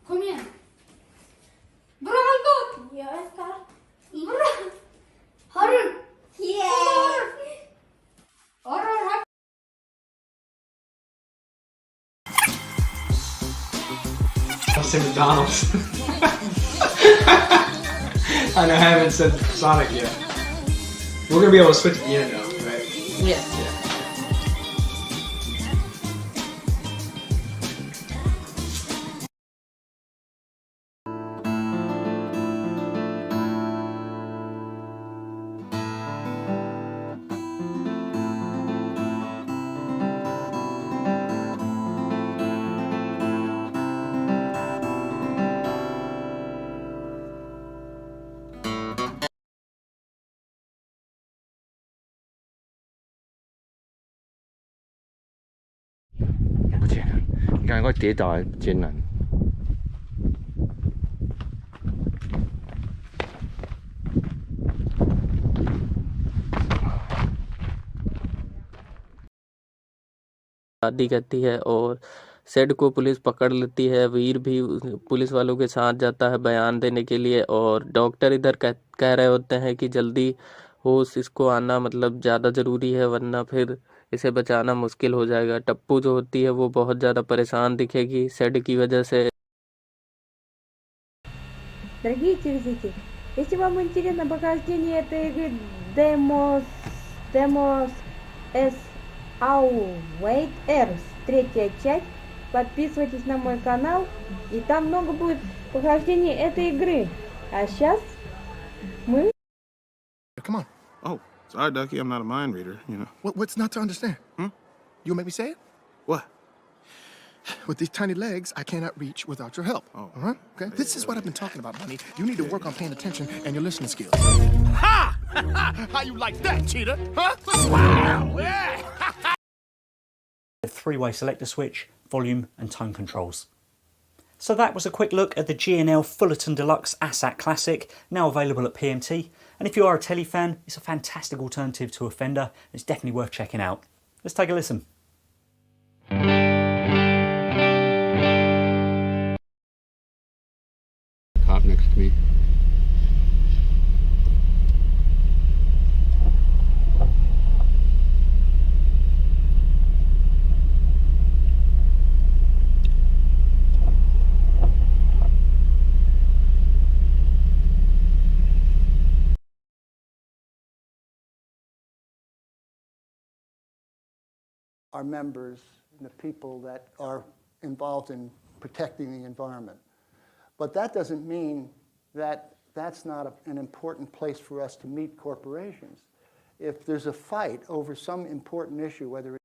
Kom igen. Bra gått! Jag ska. Bra! Har du? Yeah! Har du? I'll say McDonald's. I know I haven't said Sonic yet. We're gonna be able to switch at the end though, right? Yeah.不见了，你看快跌倒还艰难。शादी कहती है और said को police पकड़ लेती है। वीर भी police वालों के साथ जाता है बयान देने के लिए और डॉक्टर इधर कह रहे होते हैं कि जल्दी होश इसको आना मतलब ज़्यादा ज़रूरी है वरना फिर इसे बचाना मुश्किल हो जाएगा। टप्पू जो होती है वो बहुत ज़्यादा परेशान दिखेगी सेड की वजह से। Дорогие телезрители, если вам интересно прохождение этой игры Demos S Await Earth, третья часть, подписывайтесь на мой канал, и там много будет прохождения этой игры. А сейчас мы... Come on. Oh, sorry, Ducky. I'm not a mind reader, you know. What's not to understand? You make me say it? What? With these tiny legs, I cannot reach without your help. Oh. All right? Okay? This is what I've been talking about, Bunny. You need to work on paying attention and your listening skills. Ha! How you like that, cheater? Huh? Wow! Yeah! A three-way selector switch, volume and tone controls. So that was a quick look at the G&L Fullerton Deluxe ASAT Classic, now available at PMT. And if you are a telly fan, it's a fantastic alternative to a Fender. It's definitely worth checking out. Let's take a listen. Cop next to me. Our members and the people that are involved in protecting the environment. But that doesn't mean that that's not an important place for us to meet corporations. If there's a fight over some important issue, whether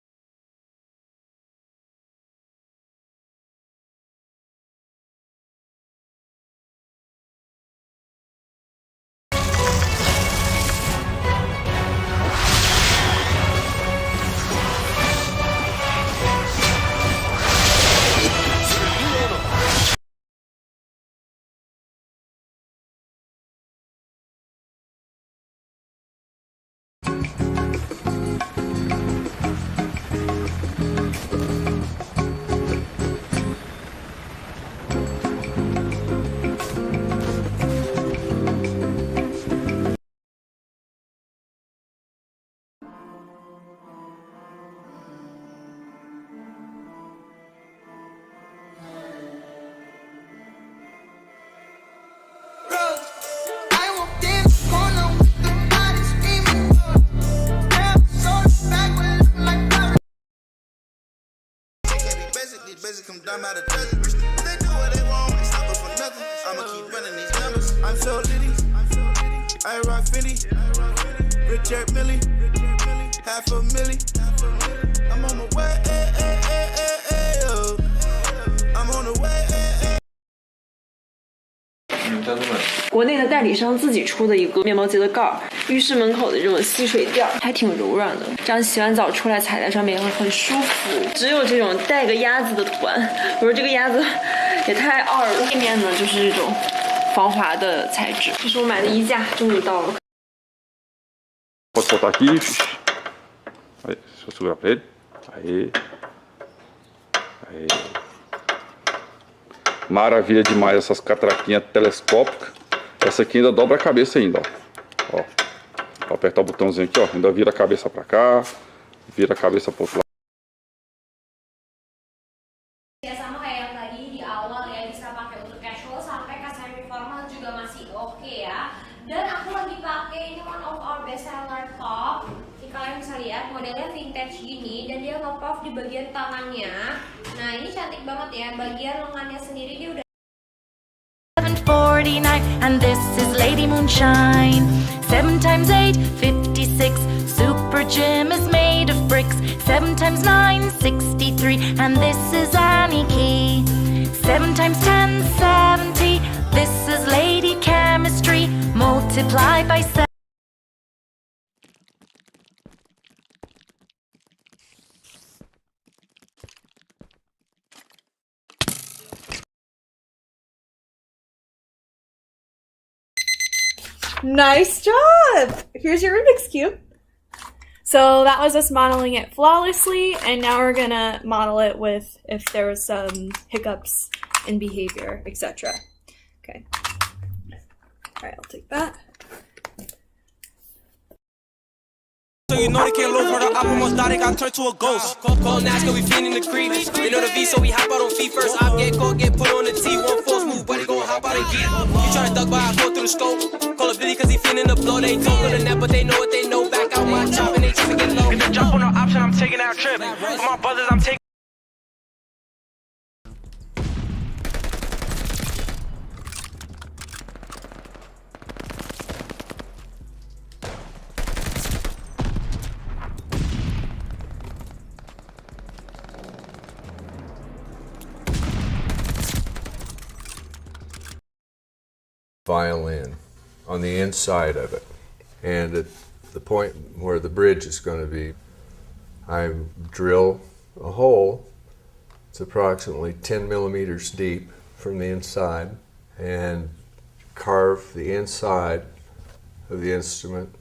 Basically come down by the dozen. They do what they want, they stop it for nothing. I'ma keep running these numbers. I'm so litty. I rock Philly. Richard Millie. Half a milli. I'm on my way. I'm on the way. 国内的代理商自己出的一个面包机的盖儿，浴室门口的这种吸水垫还挺柔软的，这样洗完澡出来踩在上面也很舒服。只有这种带个鸭子的图案，我说这个鸭子也太二了。背面呢就是这种防滑的材质，这是我买的衣架，终于到了。Botar aqui. Aí, só segurar pra ele. Aí. Aí. Maravilha demais essas catraquinhas telescópicas. Essa aqui ainda dobra a cabeça ainda, ó. Vou apertar o botãozinho aqui, ó. Ainda vira a cabeça pra cá, vira a cabeça pro outro lado. Ya sama kayak yang tadi di awal ya, bisa pakai untuk casual sampai ke semi formal juga masih oke ya. Dan aku lagi pakai ini one of our best seller top. Ini kalian bisa lihat modelnya vintage gini dan dia nge-puff di bagian tangannya. Nah ini cantik banget ya, bagian lengannya sendiri dia udah 749 and this is Lady Moonshine. 7 times 8, 56. Super Gym is made of bricks. 7 times 9, 63. And this is Annie Key. 7 times 10, 70. This is Lady Chemistry. Multiply by 7. Nice job! Here's your Rubik's Cube. So that was us modeling it flawlessly, and now we're gonna model it with if there was some hiccups in behavior, etc. Okay. Alright, I'll take that. So you know they can't look for the op, almost died, they got turned to a ghost. Call NASCAR, we feeding the creep. They know the V, so we hop out on feet first. Op get caught, get put on the T. One force move, buddy, gon' hop out and get. You tryna duck by, I go through the scope. Call up Billy, cause he feeling the blow. They talk on the net, but they know what they know. Back out my chop, and they tryna get low. If they jump on the option, I'm taking that trip. For my brothers, I'm taking. Violin on the inside of it, and at the point where the bridge is going to be, I drill a hole. It's approximately 10 millimeters deep from the inside, and carve the inside of the instrument.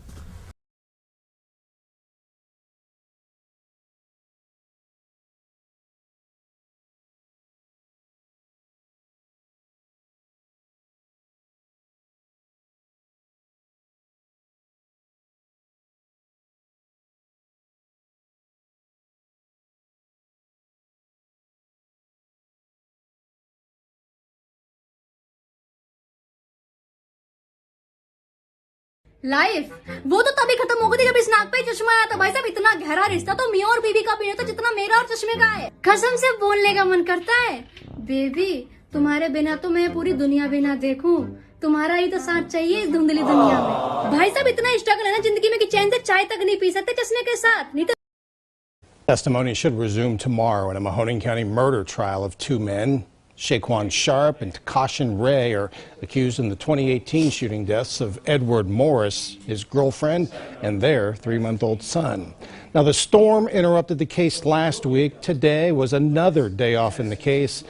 Life वो तो तभी खत्म हो गई थी जब इस नाक पे चश्मा आया था। भाई साहब इतना गहरा रिश्ता तो मियां और बीबी का भी नहीं था जितना मेरा और चश्मे का है। कसम से बोलने का मन करता है, बेबी तुम्हारे बिना तो मैं पूरी दुनिया भी ना देखूं। तुम्हारा ही तो साथ चाहिए इस धुंधली दुनिया में। भाई साहब इतना स्ट्रगल है ना जिंदगी में कि चैन से चाय तक नहीं पी सकते चश्मे के साथ, नहीं तो। Testimony should resume tomorrow in a Mahoning County murder trial of two men. Shaquan Sharp and Takashin Ray are accused in the 2018 shooting deaths of Edward Morris, his girlfriend, and their 3-month-old son. Now, the storm interrupted the case last week. Today was another day off in the case.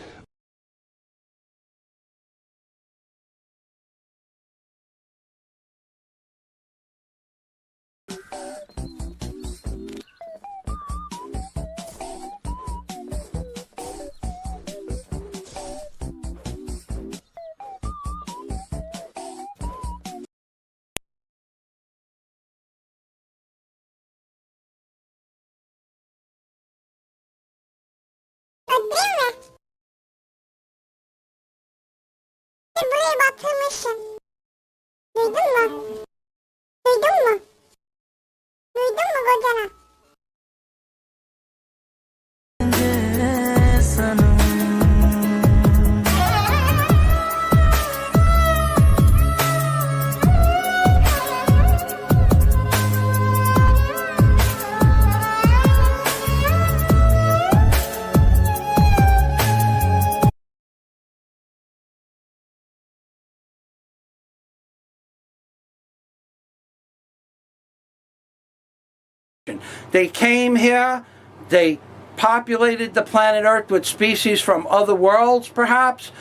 They came here, they populated the planet Earth with species from other worlds, perhaps.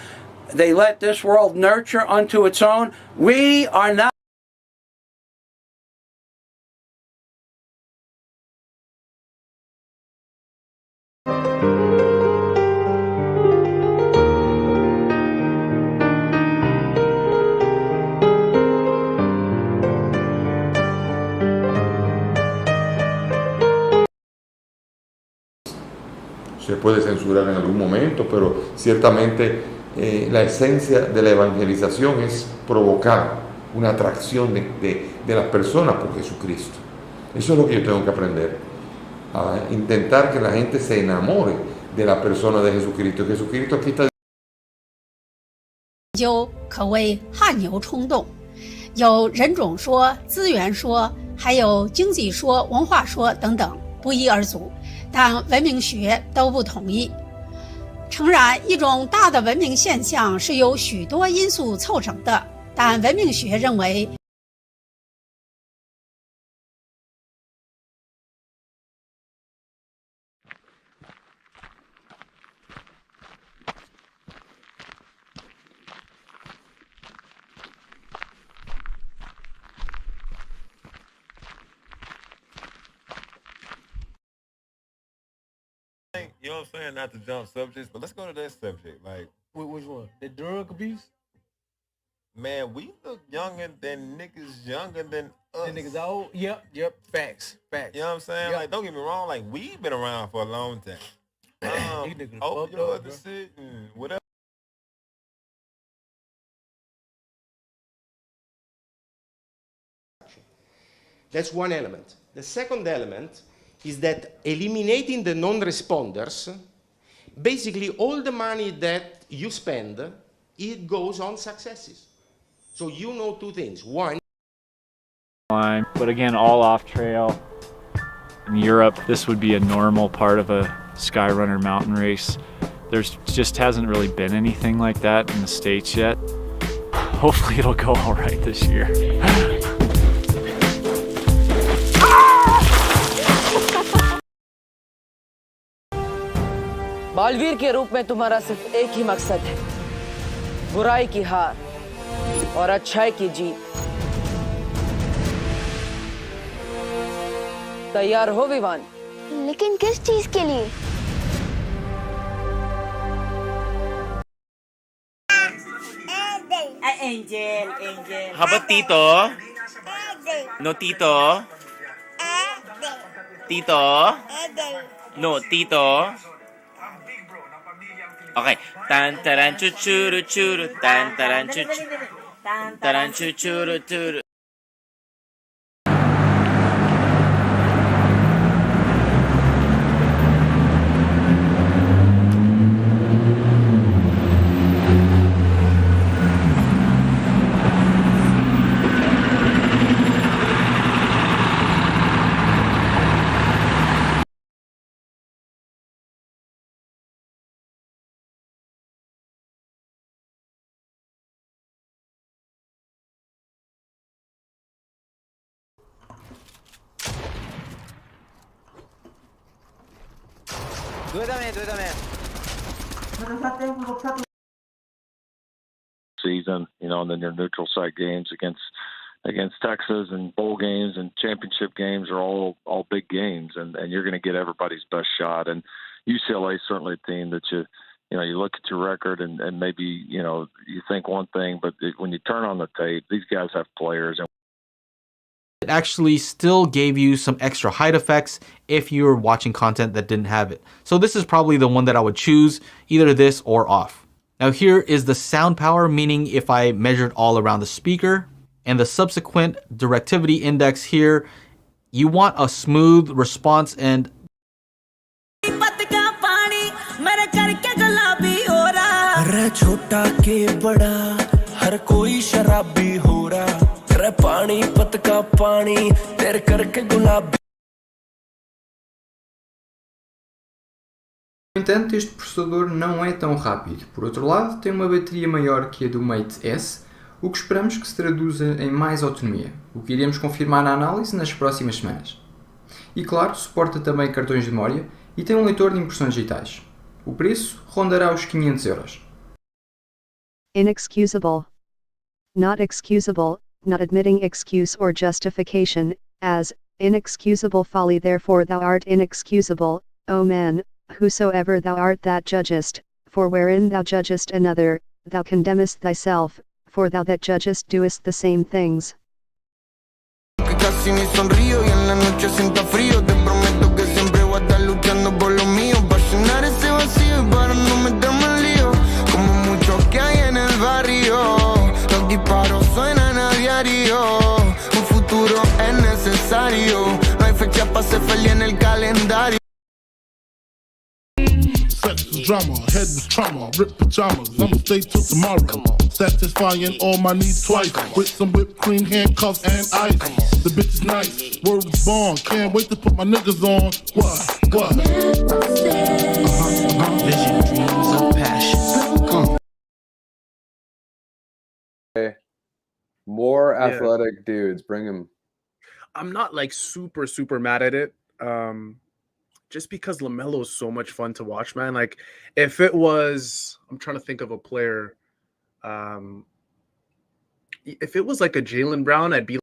They let this world nurture unto its own. We are not. puede censurar en algún momento, pero ciertamente la esencia de la evangelización es provocar una atracción de las personas por Jesucristo. Eso es lo que yo tengo que aprender, a intentar que la gente se enamore de la persona de Jesucristo. Jesucristo aquí está 究可谓汗牛充栋，有人种说、资源说，还有经济说、文化说等等，不一而足，但文明学都不同意。诚然，一种大的文明现象是由许多因素凑成的，但文明学认为。You know what I'm saying? Not to jump subjects, but let's go to that subject. Like, which one? The drug abuse? Man, we look younger than niggas younger than us. The niggas old? Yep. Facts. You know what I'm saying? Yep. Like, don't get me wrong. Like, we've been around for a long time. Opioids and shit and whatever. That's one element. The second element is that eliminating the non-responders, basically all the money that you spend, it goes on successes. So you know two things. One, but again, all off trail. In Europe, this would be a normal part of a Skyrunner mountain race. There's just hasn't really been anything like that in the States yet. Hopefully it'll go all right this year. Baalveer के रूप में तुम्हारा सिर्फ एक ही मकसद है, बुराई की हार और अच्छाई की जीत। तैयार हो विवान? लेकिन किस चीज के लिए? Angel. How about Tito? No, Tito. Tito. No, Tito. Okay. Tan taran chuchuru churu. Tan taran chuchuru. Taran chuchuru churu. Season, you know, and then your neutral site games against Texas and bowl games and championship games are all big games, and you're going to get everybody's best shot. And UCLA is certainly a team that you look at your record and maybe you think one thing, but when you turn on the tape, these guys have players. It actually still gave you some extra height effects if you were watching content that didn't have it. So this is probably the one that I would choose, either this or off. Now here is the sound power, meaning if I measured all around the speaker, and the subsequent directivity index here, you want a smooth response and No entanto, este processador não é tão rápido. Por outro lado, tem uma bateria maior que a do Mate S, o que esperamos que se traduza em mais autonomia, o que iremos confirmar na análise nas próximas semanas. E claro, suporta também cartões de memória e tem um leitor de impressões digitais. O preço rondará os 500 €. Inexcusable. Not excusable, not admitting excuse or justification, as, inexcusable folly therefore thou art inexcusable, O man, whosoever thou art that judgest, for wherein thou judgest another, thou condemnest thyself, for thou that judgest doest the same things. Que casi ni sonrío y en la noche sienta frío. Te prometo que siempre voy a estar luchando por lo mío. Para llenar ese me sirve para no meterme en lío, como muchos que hay en el barrio. Los disparos suenan a diario, un futuro es necesario. No hay fecha para ser feliz en el calendario. Sex is drama, head is trauma, rip pajamas, I'ma stay till tomorrow. Satisfying all my needs twice, with some whipped cream, handcuffs, and ice. The bitch is nice, word is born, can't wait to put my niggas on. What? Vision, dreams of passion. Okay. More athletic dudes, bring them. I'm not like super mad at it. Just because LaMelo is so much fun to watch, man. Like if it was, I'm trying to think of a player. If it was like a Jaylen Brown, I'd be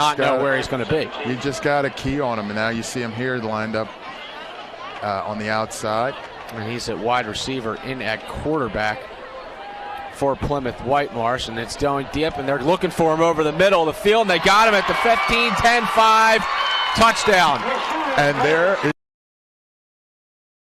not know where he's going to be. You just got a key on him, and now you see him here lined up on the outside. And he's at wide receiver in at quarterback for Plymouth Whitemarsh, and it's going deep, and they're looking for him over the middle of the field, and they got him at the 15, 10, 5, touchdown. And there is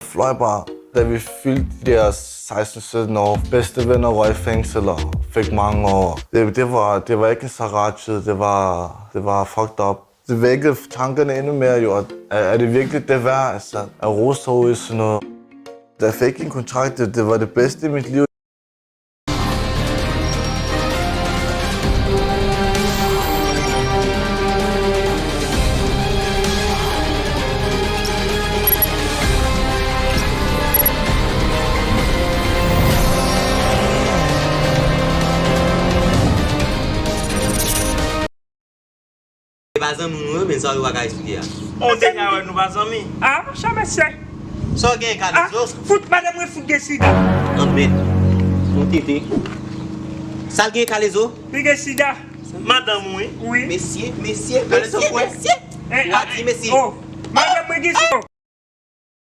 fløj bare, da vi fyldte de der 16-17 år. Bedste venner røg i fængsel og fik mange år. Det var ikke så ratchet, det var fucked up. Det vækkede tankerne endnu mere jo, er det virkelig det værd, altså, at rose sig ud i sådan noget. Da jeg fik en kontrakt, det var det bedste i mit liv. Bazamunu men só lugar estudar. Ontem no bazami. Ah, chama se. Só quem cara dos? Fut madame fugesida. Amen. Um titi. Salguei calezo? Fugesida. Madame oui. Monsieur, calezo quoi? What monsieur? Oh, madame fugesida.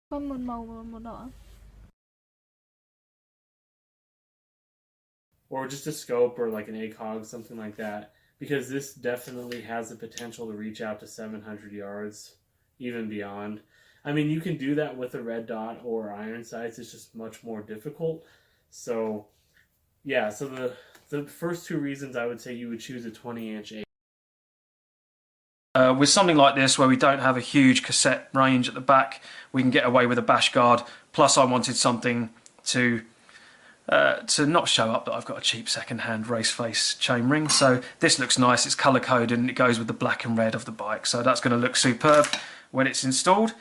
Con một màu một đỏ. Or just a scope or like an ACOG, something like that. Because this definitely has the potential to reach out to 700 yards, even beyond. I mean, you can do that with a red dot or iron sights. It's just much more difficult. So, yeah, so the first two reasons I would say you would choose a 20-inch with something like this, where we don't have a huge cassette range at the back, we can get away with a bash guard. Plus, I wanted something to not show up that I've got a cheap second-hand race face chain ring. So this looks nice, it's colour-coded, and it goes with the black and red of the bike. So that's going to look superb when it's installed.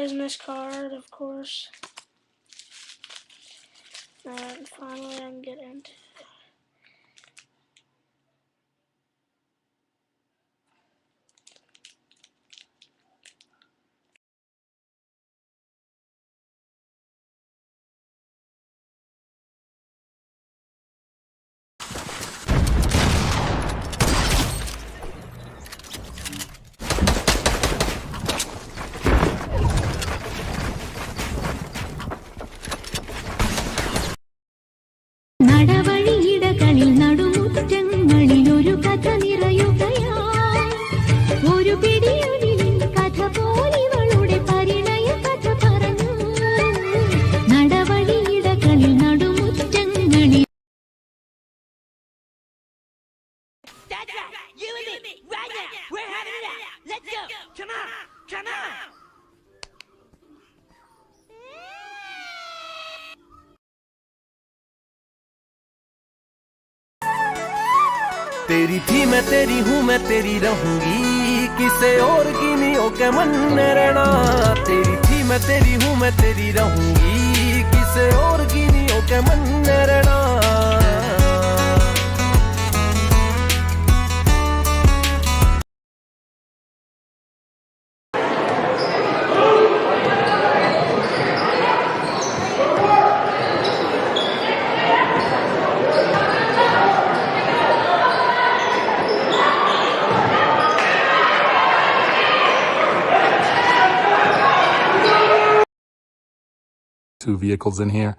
Business card, of course. And finally, I can get into നടവഴി That's right. You and me. Right now. We're having it out. Let's go. Come on. Come on. तेरी थी मैं तेरी हूँ मैं तेरी रहूंगी किसे और की नहीं हो के मन में रहना तेरी थी मैं तेरी हूँ मैं तेरी रहूंगी किसे और की नहीं हो के मन में रहना Two vehicles in here.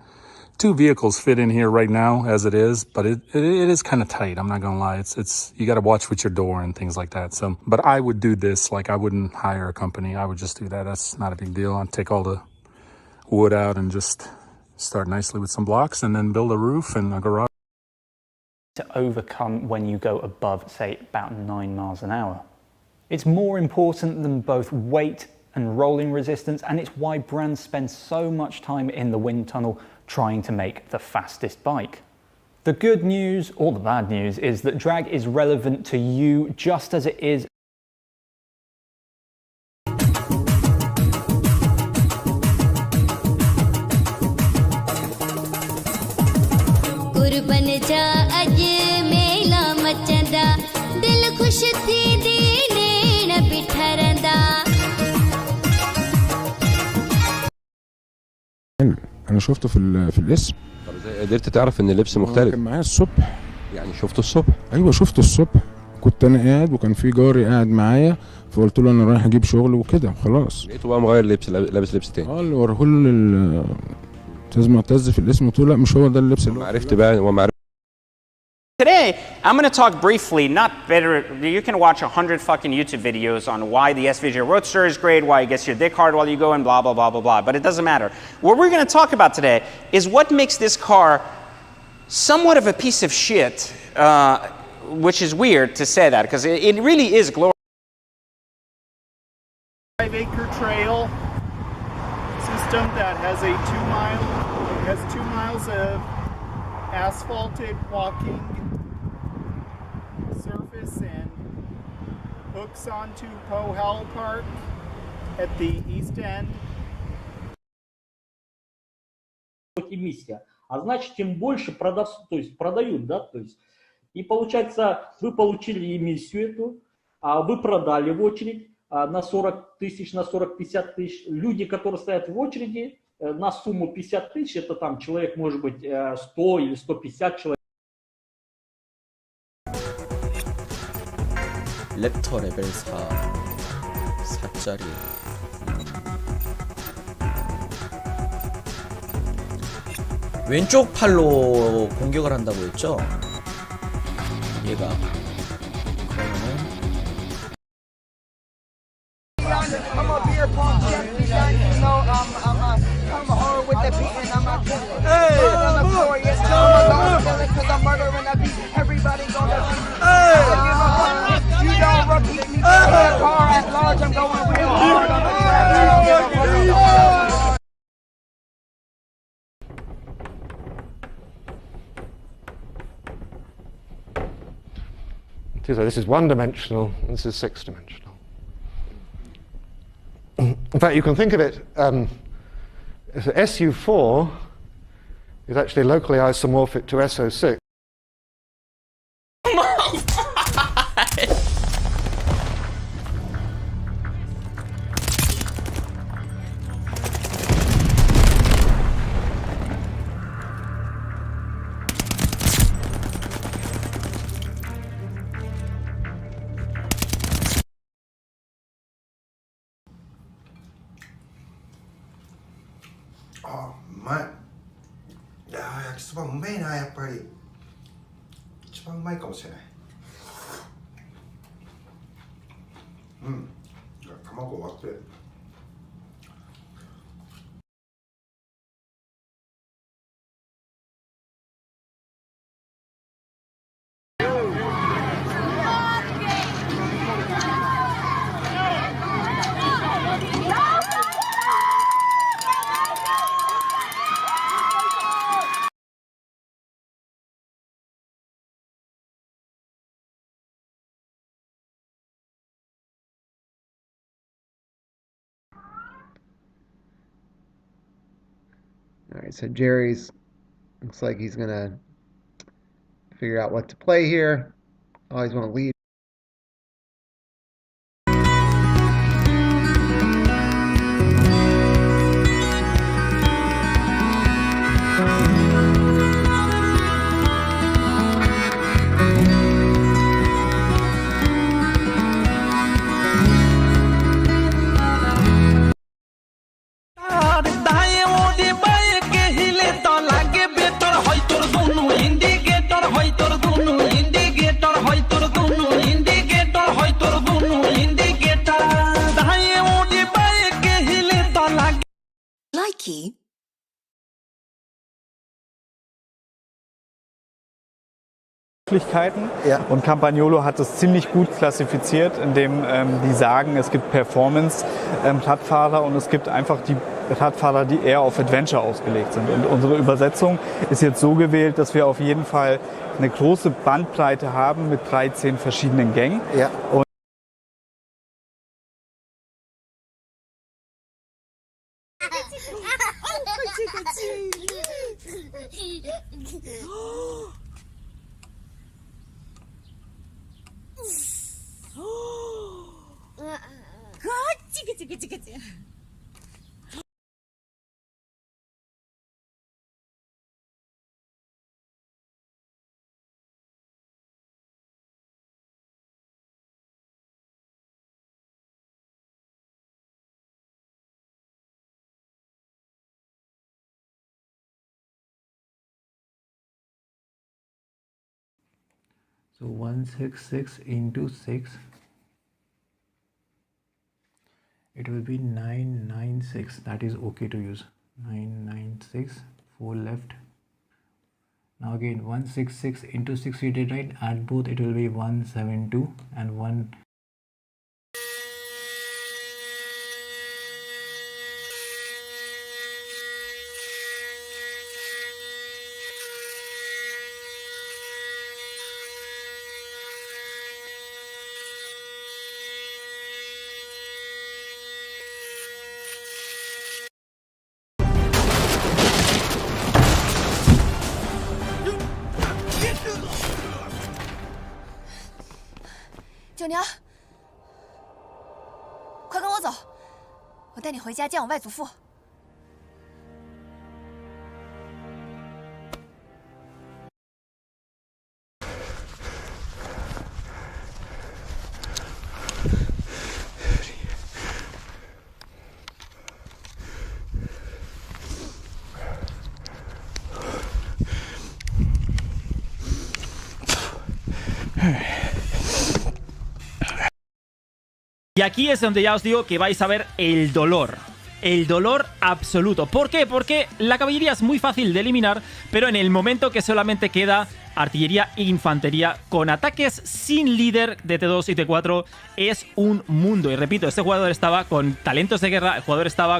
Two vehicles fit in here right now as it is, but it is kind of tight. I'm not gonna lie. It's you got to watch with your door and things like that. So, but I would do this. Like I wouldn't hire a company. I would just do that. That's not a big deal. I'd take all the wood out and just start nicely with some blocks and then build a roof and a garage. To overcome when you go above, say, about 9 miles an hour. It's more important than both weight and rolling resistance, and it's why brands spend so much time in the wind tunnel trying to make the fastest bike. The good news, or the bad news, is that drag is relevant to you just as it is انا شفته في الاسم. طب ازاي قدرت تعرف ان اللبس مختلف؟ كان معايا الصبح. يعني شفته الصبح؟ ايوه شفته الصبح، كنت انا قاعد وكان في جاري قاعد معايا فقلت له انا رايح اجيب شغل وكده وخلاص. لقيته بقى مغير لبس لابس لبس تاني. اللي وريه له استاذ معتز في الاسم قلت له لا مش هو ده اللبس اللي عرفت بقى هو ما Today, I'm going to talk briefly, not better, you can watch 100 fucking YouTube videos on why the SVJ Roadster is great, why it gets your dick hard while you go and blah, blah, blah, blah, blah, but it doesn't matter. What we're going to talk about today is what makes this car somewhat of a piece of shit, which is weird to say that, because it really is glorious. 5-acre trail system that has a 2 miles of asphalted walking surface and hooks onto Pohal Park at the east end. Эмиссия, а значит, тем больше продают, да, то есть, и получается, вы получили эмиссию эту, вы продали в очередь на 40 тысяч, на 40-50 тысяч, люди, которые стоят в очереди, на сумму 50 тысяч, это там человек, может быть, 100 или 150 человек. 랩터 레벨 4짜리 왼쪽 팔로 공격을 한다고 했죠? 얘가 그러면은 I'm a beer pong champion, you know, I'm hard with the beat and I'm a killer. I'm notorious, I'm a cause I'm murdering a beat. Everybody gonna be. You don't repeat me. Car at large, I'm going real hard on the track. So this is one-dimensional, this is six-dimensional. In fact, you can think of it, SU4 is actually locally isomorphic to SO6.焼きそばうめえなやっぱり一番うまいかもしれない卵割って Alright, so Jerry's looks like he's gonna figure out what to play here. Always want to lead. Likey. Und Campagnolo hat es ziemlich gut klassifiziert, indem die sagen, es gibt Performance-Radfahrer und es gibt einfach die Radfahrer, die eher auf Adventure ausgelegt sind. Und unsere Übersetzung ist jetzt so gewählt, dass wir auf jeden Fall eine große Bandbreite haben mit 13 verschiedenen Gängen. Ja. Und So 166 into 6, it will be 996. That is okay to use. 996, 4 left. Now again 166 into 6 we did, right? Add both, it will be 172 and 1.九娘，快跟我走，我带你回家见我外祖父。Y aquí es donde ya os digo que vais a ver el dolor. El dolor absoluto. ¿Por qué? Porque la caballería es muy fácil de eliminar, pero en el momento que solamente queda artillería e infantería con ataques sin líder de T2 y T4 es un mundo. Y repito, este jugador estaba con talentos de guerra, el jugador estaba